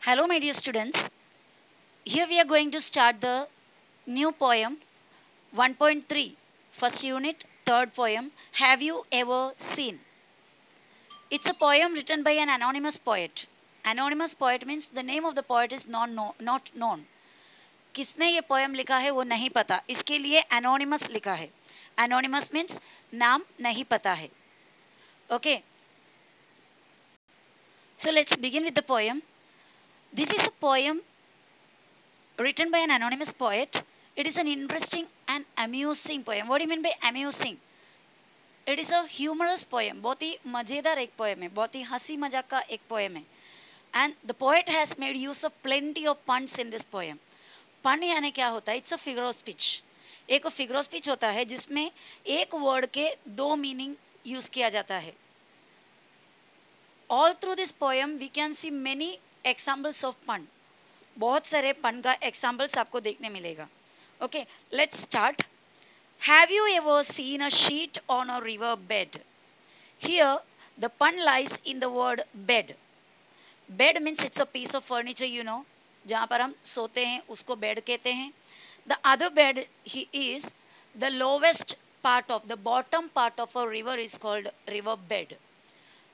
Hello, my dear students. Here we are going to start the new poem 1.3, first unit, third poem. Have you ever seen? It's a poem written by an anonymous poet. Anonymous poet means the name of the poet is not known. किसने ये poem लिखा है वो नहीं पता, इसके लिए anonymous लिखा है. Anonymous means नाम नहीं पता है. Okay. So let's begin with the poem. This is a poem written by an anonymous poet. It is an interesting and amusing poem. What do you mean by amusing? It is a humorous poem. बहुत ही मजेदार एक poem है, बहुत ही हंसी मजाक का एक poem है. And the poet has made use of plenty of puns in this poem. Pun यानी क्या होता है? It's a figure of speech. एक figure of speech होता है जिसमें एक word के दो meaning use किया जाता है. All through this poem we can see many examples of pun. बहुत सारे pun का examples आपको देखने मिलेगा. Okay, let's start. Have you ever seen a sheet on a river bed? Here, the pun lies in the word bed. Bed means it's a piece of furniture, you know. जहाँ पर हम सोते हैं उसको bed कहते हैं. The other bed is the lowest part of the bottom part of a river is called river bed.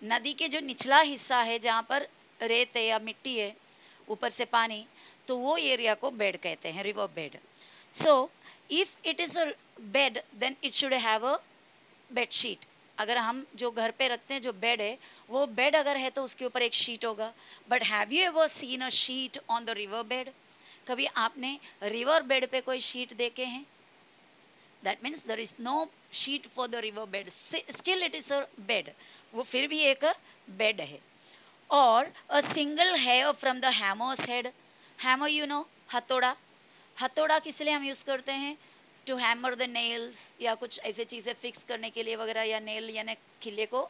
नदी के जो निचला हिस्सा है जहाँ पर रेत है या मिट्टी है ऊपर से पानी, तो वो एरिया को बेड कहते हैं, river bed. So if it is a bed then it should have a bed sheet. अगर हम जो घर पे रखते हैं जो बेड है वो बेड अगर है तो उसके ऊपर एक शीट होगा. But have you ever seen a sheet on the river bed? कभी आपने रिवर बेड पे कोई शीट देखे हैं? That means there is no sheet for the river bed, still it is a bed. वो फिर भी एक बेड है. और a single hair from the hammer's head. Hammer you know, हथौड़ा. हथौड़ा किस लिए हम यूज़ करते हैं? टू हैमर द नेल्स या कुछ ऐसे चीज़ें फिक्स करने के लिए वगैरह, या नेल यानी खिले को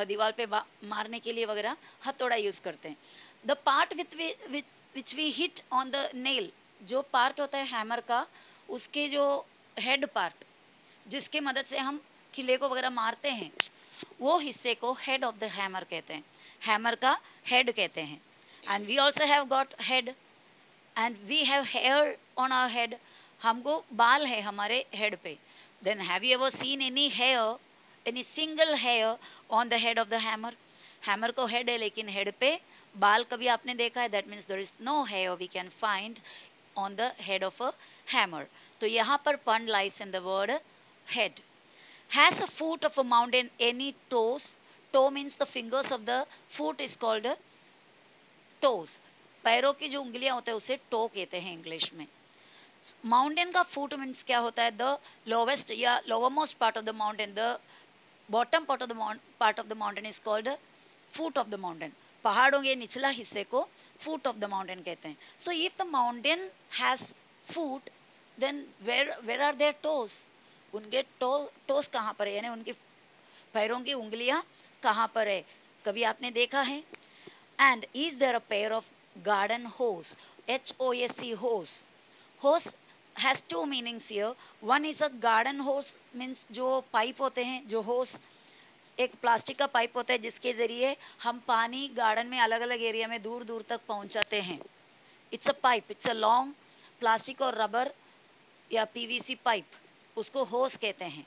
दीवार पे मारने के लिए वगैरह हथौड़ा यूज़ करते हैं. The part which we hit on the nail, जो पार्ट होता है हैमर का, उसके जो हेड पार्ट जिसके मदद से हम खिले को वगैरह मारते हैं, वो हिस्से को हेड ऑफ द हैमर कहते हैं. हैमर का हेड कहते हैं. And we also have got head and we have hair on our head. हमको बाल है हमारे हेड पे. Then have you ever seen any hair, any single hair on the head of the hammer? Hammer को head है लेकिन head पे बाल कभी आपने देखा है? That means there is no hair we can find on the head of a hammer. तो यहाँ पर पन lies in the word head. Has a foot of a mountain any toes? Toe means the fingers of the foot is called toes. पैरों की जो उंगलियां होते हैं उसे टो कहते हैं इंग्लिश में. माउंटेन का फुट मीन्स क्या होता है? द लोवेस्ट या lower most part of the mountain. The bottom part of the mountain is called foot of the mountain. पहाड़ों के निचला हिस्से को फुट ऑफ द माउंटेन कहते हैं. So if the mountain has foot then where are there toes? उनके toes कहाँ पर है, यानी उनके पैरों की उंगलियां कहाँ पर है? कभी आपने देखा है? And is there a pair of garden hose? HOSE, hose. Hose has two meanings here. One is a garden hose means जो पाइप होते हैं, जो होस एक प्लास्टिक का पाइप होता है जिसके ज़रिए हम पानी गार्डन में अलग अलग एरिया में दूर दूर तक पहुंचाते हैं. It's a pipe, it's a long plastic और रबर या PVC पाइप, उसको होस कहते हैं.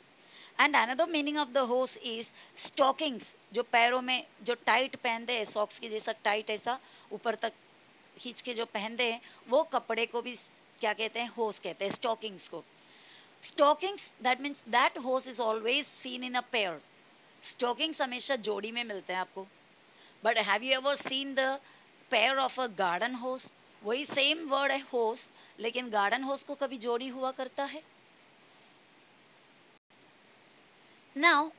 And another meaning of the होस इज स्टॉकिंग्स. जो पैरों में जो टाइट पहनते हैं, सॉक्स के जैसा टाइट ऐसा ऊपर तक खींच के जो पहनते हैं, वो कपड़े को भी क्या कहते हैं? होस कहते हैं, स्टॉकिंग्स को. स्टॉकिंग्स दैट मीन्स दैट होस is always seen in a pair. Stockings हमेशा जोड़ी में मिलते हैं आपको. But have you ever seen the pair of a garden होस? वही सेम वर्ड है होस, लेकिन गार्डन होस को कभी जोड़ी हुआ करता है? Now,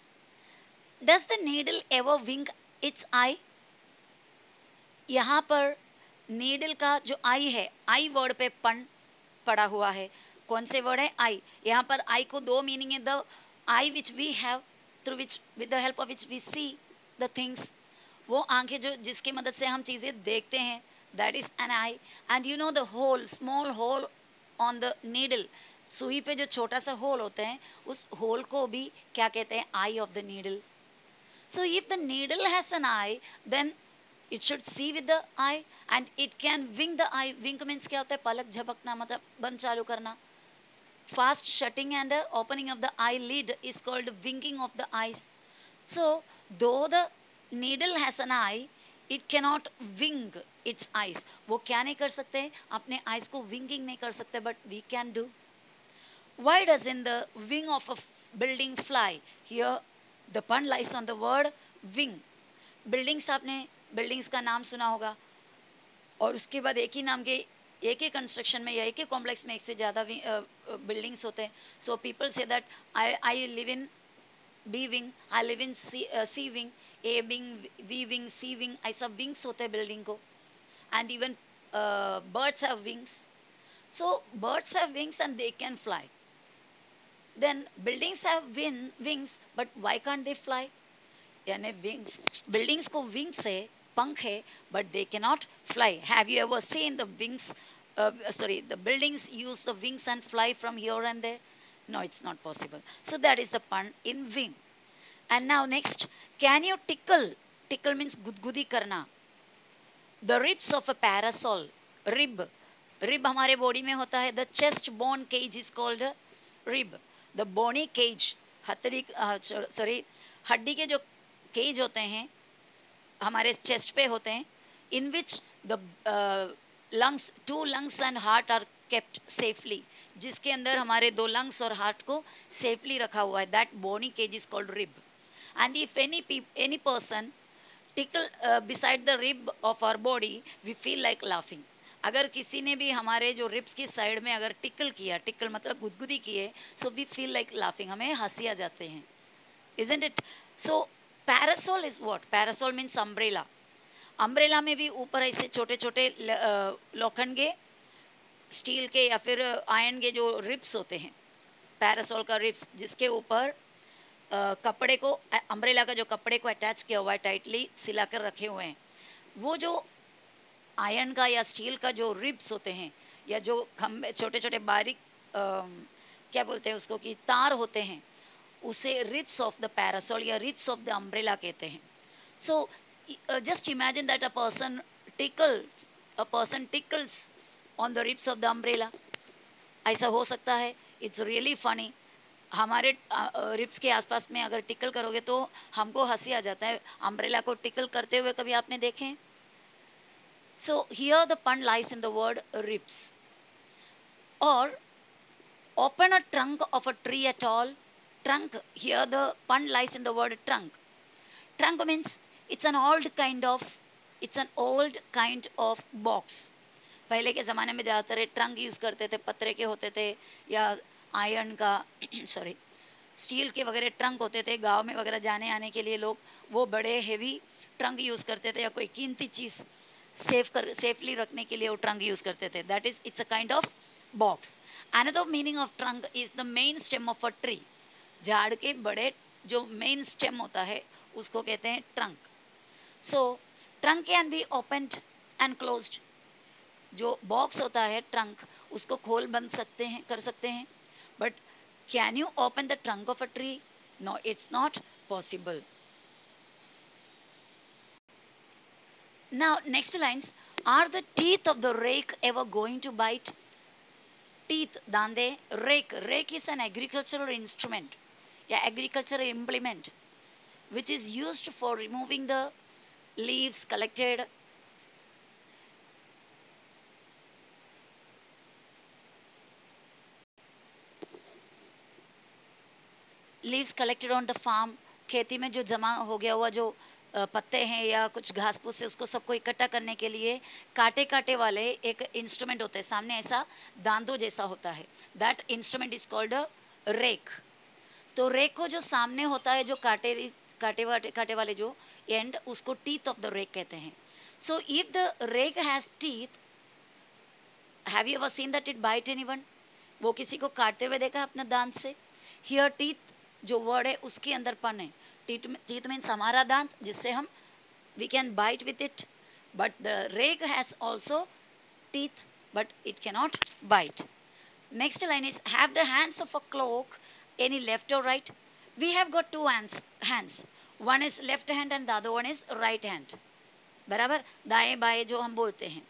does the needle ever wink its eye? यहाँ पर needle का जो आई है, आई वर्ड पे पन पड़ा हुआ है. कौन से वर्ड है? आई. यहाँ पर आई को दो मीनिंग है. The eye which we have through which with the help of which we see the things. वो आंखें जो जिसकी मदद से हम चीज़ें देखते हैं, that is an eye. And you know the hole, small hole on the needle. सुई पे जो छोटा सा होल होते हैं, उस होल को भी क्या कहते हैं? Eye of the needle. So if the needle has an eye, then It should see with the eye and it can wink the eye. Wink means क्या होता है? पलक झपकना, मतलब बंद चालू करना. Fast shutting and opening of the eyelid is called winking of the eyes. So, though the needle has an eye, it cannot wink its eyes. वो क्या नहीं कर सकते? अपने eyes को winking नहीं कर सकते, but we can do. Why doesn't the wing of a building fly? Here, the pun lies on the word wing. Buildings आपने buildings का नाम सुना होगा, और उसके बाद एक ही नाम के एक ही कंस्ट्रक्शन में या एक ही कॉम्प्लेक्स में एक से ज़्यादा बिल्डिंग्स होते हैं. So people say that I live in B wing, I live in C wing, A wing, V wing, C wing, ऐसा विंग्स होते हैं बिल्डिंग को. And even birds have wings. So birds have wings and they can fly. Then buildings have wings, but why can't they fly? यानी wings, buildings को wings है, पंख है, but they cannot fly. Have you ever seen the wings? The buildings use the wings and fly from here and there? No, it's not possible. So that is the pun in wing. And now next, can you tickle? Tickle means gudgudi karna. The ribs of a parasol. Rib. Rib हमारे body में होता है. The chest bone cage is called a rib. The bony cage. हड्डी के जो cage होते हैं हमारे चेस्ट पे होते हैं, in which the lungs, 2 lungs and heart are kept safely, जिसके अंदर हमारे 2 lungs और heart को safely रखा हुआ है. That bony cage is called rib. And if any person tickle beside the rib of our body, we feel like laughing. अगर किसी ने भी हमारे जो रिब्स की साइड में अगर टिकल किया, टिकल मतलब गुदगुदी किए, so we feel like laughing, हमें हंसी आ जाते हैं. Isn't it? So parasol is what? Parasol means umbrella. Umbrella में भी ऊपर ऐसे छोटे छोटे लोखंड के, स्टील के या फिर आयरन के जो रिब्स होते हैं, पैरासोल का रिब्स, जिसके ऊपर कपड़े को, अम्ब्रेला का जो कपड़े को अटैच किया हुआ है, टाइटली सिला कर रखे हुए हैं. वो जो आयरन का या स्टील का जो रिब्स होते हैं, या जो खम्भे छोटे छोटे बारीक क्या बोलते हैं उसको कि तार होते हैं, उसे रिब्स ऑफ द पैरासोल या रिब्स ऑफ द अम्ब्रेला कहते हैं. सो just imagine that a person tickles on the ribs of the umbrella. ऐसा हो सकता है. It's really funny. हमारे रिब्स के आसपास में अगर टिकल करोगे तो हमको हंसी आ जाता है. अम्ब्रेला को टिकल करते हुए कभी आपने देखे? So here the pun lies in the word ribs. Or open a trunk of a tree at all. Trunk, here the pun lies in the word trunk. Trunk means it's an old kind of box. पहले के ज़माने में ज़्यादातर trunk use करते थे, पत्रे के होते थे या आयरन का स्टील के वगैरह ट्रंक होते थे. गांव में वगैरह जाने आने के लिए लोग वो बड़े हेवी ट्रंक यूज़ करते थे, या कोई कीमती चीज़ सेफली रखने के लिए वो ट्रंक यूज़ करते थे. That is, it's a kind of box. Another meaning of trunk is the main stem of a tree. झाड़ के बड़े जो मेन स्टेम होता है उसको कहते हैं trunk. So trunk can be opened and closed. जो बॉक्स होता है ट्रंक, उसको खोल बंद कर सकते हैं. But can you open the trunk of a tree? No, it's not possible. Now next lines. Are the teeth of the rake ever going to bite? Teeth, दांदे. Rake is an agricultural instrument या agricultural implement which is used for removing the leaves collected on the farm. खेती में जो जमा हो गया हुआ जो पत्ते हैं या कुछ घास फूस है, उसको सबको इकट्ठा करने के लिए काटे वाले एक इंस्ट्रूमेंट होता है. सामने ऐसा दांतों जैसा होता है. That instrument is called a rake. तो रेक को जो सामने होता है, जो काटे वाले जो एंड, उसको टीथ ऑफ द रेक कहते हैं. So if the rake has teeth, have you ever seen that it bite anyone? वो किसी को काटते हुए देखा अपने दांत से? हियर टीथ जो वर्ड है उसके अंदर पन है. टीथ मीन्स हमारा दांत, जिससे हम we can bite with it. But the rake has also teeth, but it cannot bite. Next line is, have the hands of a clock any left or right? We have got 2 hands. One is left hand and the other one is right hand. बराबर, दाएं बाएं जो हम बोलते हैं।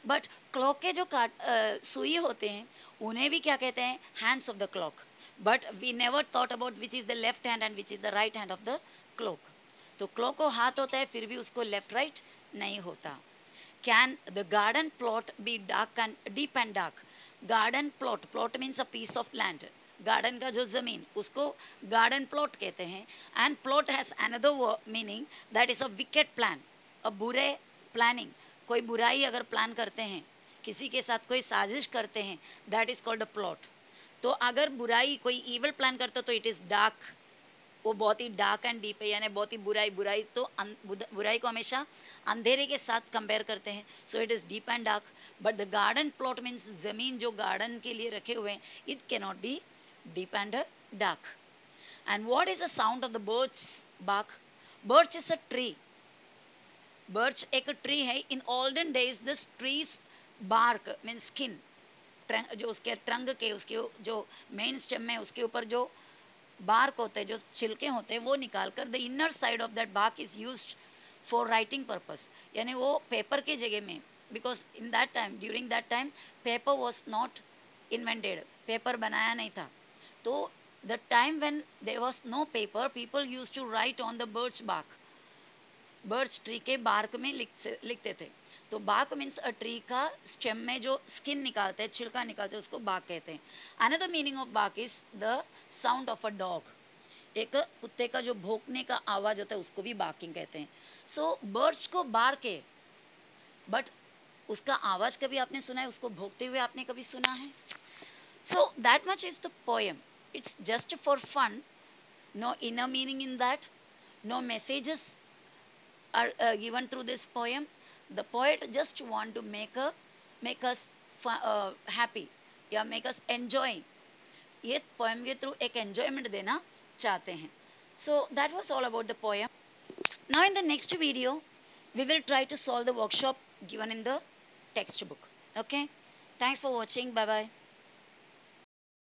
But clock के जो सुई होते हैं उन्हें भी क्या कहते हैं, hands of the clock. But we never thought about which is the left hand and which is the right hand of the clock. तो क्लॉक को हाथ होता है फिर भी उसको लेफ्ट राइट नहीं होता। Can the garden plot be dark and deep and dark? Garden plot, plot means a piece of land, garden का जो ज़मीन उसको गार्डन प्लॉट कहते हैं। And plot has another meaning that is a wicked plan, अ बुरे planning. कोई बुराई अगर प्लान करते हैं, किसी के साथ कोई साजिश करते हैं, that is called a plot. तो अगर बुराई कोई ईवल प्लान करता तो इट इज़ डार्क, वो बहुत ही डार्क एंड डीप है, यानी बहुत ही बुराई। बुराई तो बुराई को हमेशा अंधेरे के साथ कंपेयर करते हैं, so it is deep and dark. But the garden plot means ज़मीन जो गार्डन के लिए रखे हुए हैं, it cannot be deep and dark. And what is the sound of the birds bark? Birch is a tree, birch एक tree है। In olden days this trees bark means skin, जो उसके ट्रंक के, उसके जो मेन स्टेम है उसके ऊपर जो बार्क होते हैं, जो छिलके होते हैं, वो निकाल कर the inner side of that bark is used for writing purpose, यानी वो पेपर के जगह में, because in that time, during that time paper was not invented, paper बनाया नहीं था। तो the time when there was no paper, people used to write on the birch bark, birch tree के बार्क में लिखते थे। तो बार्क मीन्स अ ट्री का स्टेम में जो स्किन निकालते हैं, छिलका निकालते हैं, उसको बार्क कहते हैं। Another meaning of bark is the sound of a dog, एक कुत्ते का जो भौंकने का आवाज़ होता है उसको भी बार्किंग कहते हैं। सो बर्च को बार्क है, बट उसका आवाज़ कभी आपने सुना है, उसको भौंकते हुए आपने कभी सुना है? So that much is the poem, it's just for fun, no inner meaning in that, no messages are given through this poem. The poet just want to make us happy या make us enjoy, ये poem के through एक enjoyment देना चाहते हैं। So that was all about the poem. Now in the next video we will try to solve the workshop given in the textbook. Okay, thanks for watching, bye bye.